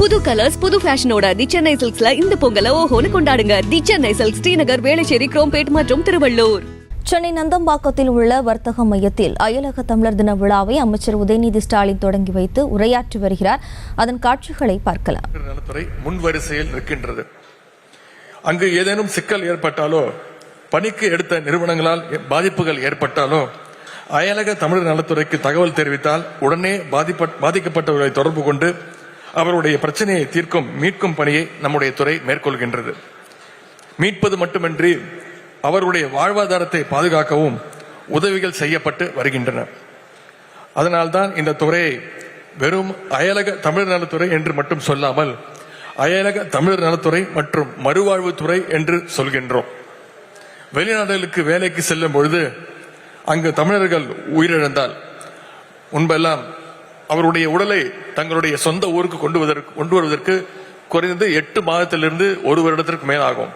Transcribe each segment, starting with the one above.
புது கலர்ஸ் புது ஃபேஷனோட தி சென்னை சில்க்ஸ்ல இந்த பொங்கலை ஓஹோன்னு கொண்டாடுங்க. தி சென்னை சில்க்ஸ், ஸ்ரீநகர், வேளச்சேரி, குரோம்பேட் மற்றும் திருவள்ளூர். சென்னை நந்தம்பாக்கத்தில் உள்ள வர்த்தக மையத்தில் அயலக தமிழர் தின விழாவை அமைச்சர் உதயநிதி ஸ்டாலின் தொடங்கி வைத்து உரையாற்றி வருகிறார். அதன் காட்சிகளை பார்க்கலாம். நலத்துறை முன்வரிசையில் இருக்கின்றது. அங்கு ஏதேனும் சிக்கல் ஏற்பட்டாலோ, பணிக்கு எடுத்த நிறுவனங்களால் பாதிப்புகள் ஏற்பட்டாலோ, அயலக தமிழர் நலத்துறைக்கு தகவல் தெரிவித்தால் உடனே பாதிக்கப்பட்டவர்களை தொடர்பு கொண்டு அவருடைய பிரச்சனையை தீர்க்கும் மீட்கும் பணியை நம்முடைய துறை மேற்கொள்கின்றது. மீட்பது மட்டுமின்றி அவருடைய வாழ்வாதாரத்தை பாதுகாக்கவும் உதவிகள் செய்யப்பட்டு வருகின்றன. அதனால்தான் இந்த துறையை வெறும் அயலக தமிழர் நலத்துறை என்று மட்டும் சொல்லாமல் அயலக தமிழர் நலத்துறை மற்றும் மறுவாழ்வுத்துறை என்று சொல்கின்றோம். வெளிநாடுகளுக்கு வேலைக்கு செல்லும் பொழுது அங்கு தமிழர்கள் உயிரிழந்தால் முன்பெல்லாம் அவருடைய உடலை தங்களுடைய சொந்த ஊருக்கு கொண்டு வருவதற்கு குறைந்து 8 மாதத்திலிருந்து 1 வருடத்திற்கு மேலாகும்.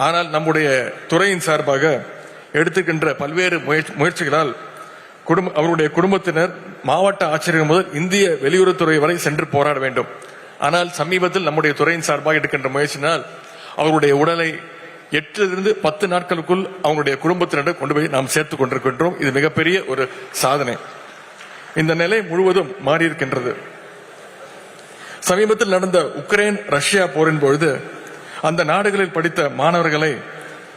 ஆனால் நம்முடைய துறையின் சார்பாக எடுத்துக்கின்ற பல்வேறு முயற்சிகளால் அவருடைய குடும்பத்தினர் மாவட்ட ஆட்சியர் முதல் இந்திய வெளியுறவுத்துறை வரை சென்று போராட வேண்டும். ஆனால் சமீபத்தில் நம்முடைய துறையின் சார்பாக எடுக்கின்ற முயற்சினால் அவருடைய உடலை 8 to 10 நாட்களுக்குள் அவங்களுடைய குடும்பத்தினரிடம் கொண்டு போய் நாம் சேர்த்துக் கொண்டிருக்கின்றோம். இது மிகப்பெரிய ஒரு சாதனை. இந்த நிலை முழுவதும் மாறியிருக்கின்றது. சமீபத்தில் நடந்த உக்ரைன் ரஷ்யா போரின் பொழுது அந்த நாடுகளில் படித்த மாணவர்களை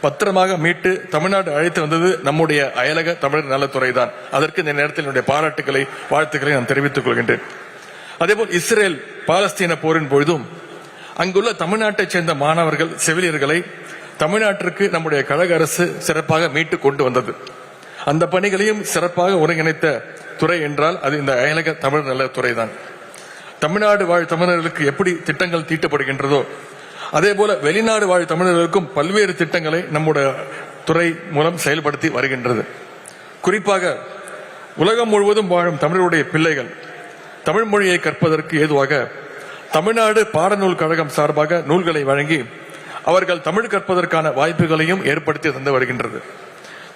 பத்திரமாக மீட்டு தமிழ்நாடு அழைத்து வந்தது நம்முடைய அயலக தமிழர் நலத்துறை தான். அதற்கு இந்த நேரத்தில் என்னுடைய பாராட்டுகளை வாழ்த்துக்களை நான் தெரிவித்துக் கொள்கின்றேன். அதேபோல் இஸ்ரேல் பாலஸ்தீன போரின் பொழுதும் அங்குள்ள தமிழ்நாட்டைச் சேர்ந்த மாணவர்கள் செவிலியர்களை தமிழ்நாட்டிற்கு நம்முடைய கழக அரசு சிறப்பாக மீட்டு கொண்டு வந்தது. அந்த பணிகளையும் சிறப்பாக ஒருங்கிணைத்த துறை என்றால் அது இந்த அயலக தமிழர் நலத்துறை தான். தமிழ்நாடு வாழ் தமிழர்களுக்கு எப்படி திட்டங்கள் தீட்டப்படுகின்றதோ அதே போல வெளிநாடு வாழ் தமிழர்களுக்கும் பல்வேறு திட்டங்களை நம்முடைய துறை மூலம் செயல்படுத்தி வருகின்றது. குறிப்பாக உலகம் முழுவதும் வாழும் தமிழருடைய பிள்ளைகள் தமிழ் மொழியை கற்பதற்கு ஏதுவாக தமிழ்நாடு பாடநூல் கழகம் சார்பாக நூல்களை வழங்கி அவர்கள் தமிழ் கற்பதற்கான வாய்ப்புகளையும் ஏற்படுத்தி தந்து வருகின்றது.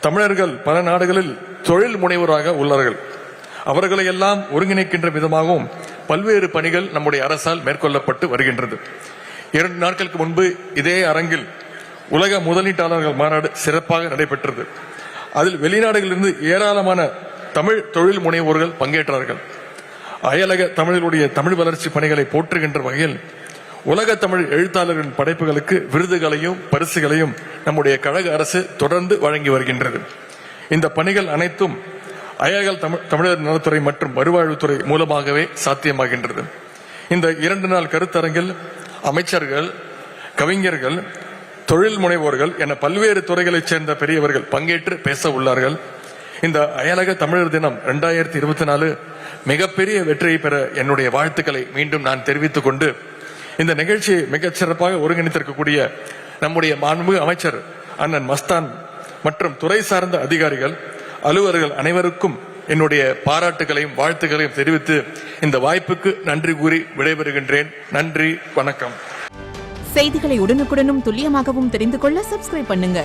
தமிழர்கள் பல நாடுகளில் தொழில் முனைவோராக உள்ளார்கள். அவர்களை எல்லாம் ஒருங்கிணைக்கின்ற விதமாகவும் பல்வேறு பணிகள் நம்முடைய அரசால் மேற்கொள்ளப்பட்டு வருகின்றது. 2 நாட்களுக்கு முன்பு இதே அரங்கில் உலக முதலீட்டாளர்கள் மாநாடு சிறப்பாக நடைபெற்றது. அதில் வெளிநாடுகளிலிருந்து ஏராளமான தமிழ் தொழில் முனைவோர்கள் பங்கேற்றார்கள். அயலக தமிழர்களுடைய தமிழ் வளர்ச்சி பணிகளை போற்றுகின்ற வகையில் உலக தமிழ் எழுத்தாளர்களின் படைப்புகளுக்கு விருதுகளையும் பரிசுகளையும் நம்முடைய கழக அரசு தொடர்ந்து வழங்கி வருகின்றது. இந்த பணிகள் அனைத்தும் அயலக தமிழர் நலத்துறை மற்றும் மறுவாழ்வுத்துறை மூலமாகவே சாத்தியமாகின்றது. இந்த 2 நாள் கருத்தரங்கில் அமைச்சர்கள், கவிஞர்கள், தொழில் முனைவோர்கள் என பல்வேறு துறைகளைச் சேர்ந்த பெரியவர்கள் பங்கேற்று பேச உள்ளார்கள். இந்த அயலக தமிழர் தினம் 2024 மிகப்பெரிய வெற்றியை பெற என்னுடைய வாழ்த்துக்களை மீண்டும் நான் தெரிவித்துக் கொண்டு இந்த நிகழ்ச்சியை மிகச் சிறப்பாக ஒருங்கிணைத்திருக்கக்கூடிய நம்முடைய மாண்புமிகு அமைச்சர் அண்ணன் மஸ்தான் மற்றும் துறை சார்ந்த அதிகாரிகள், அலுவலர்கள் அனைவருக்கும் என்னுடைய பாராட்டுகளையும் வாழ்த்துக்களையும் தெரிவித்து இந்த வாய்ப்புக்கு நன்றி கூறி விடைபெறுகின்றேன். நன்றி, வணக்கம். செய்திகளை உடனுக்குடனும் துல்லியமாகவும் தெரிந்து கொள்ள சப்ஸ்கிரைப் பண்ணுங்க.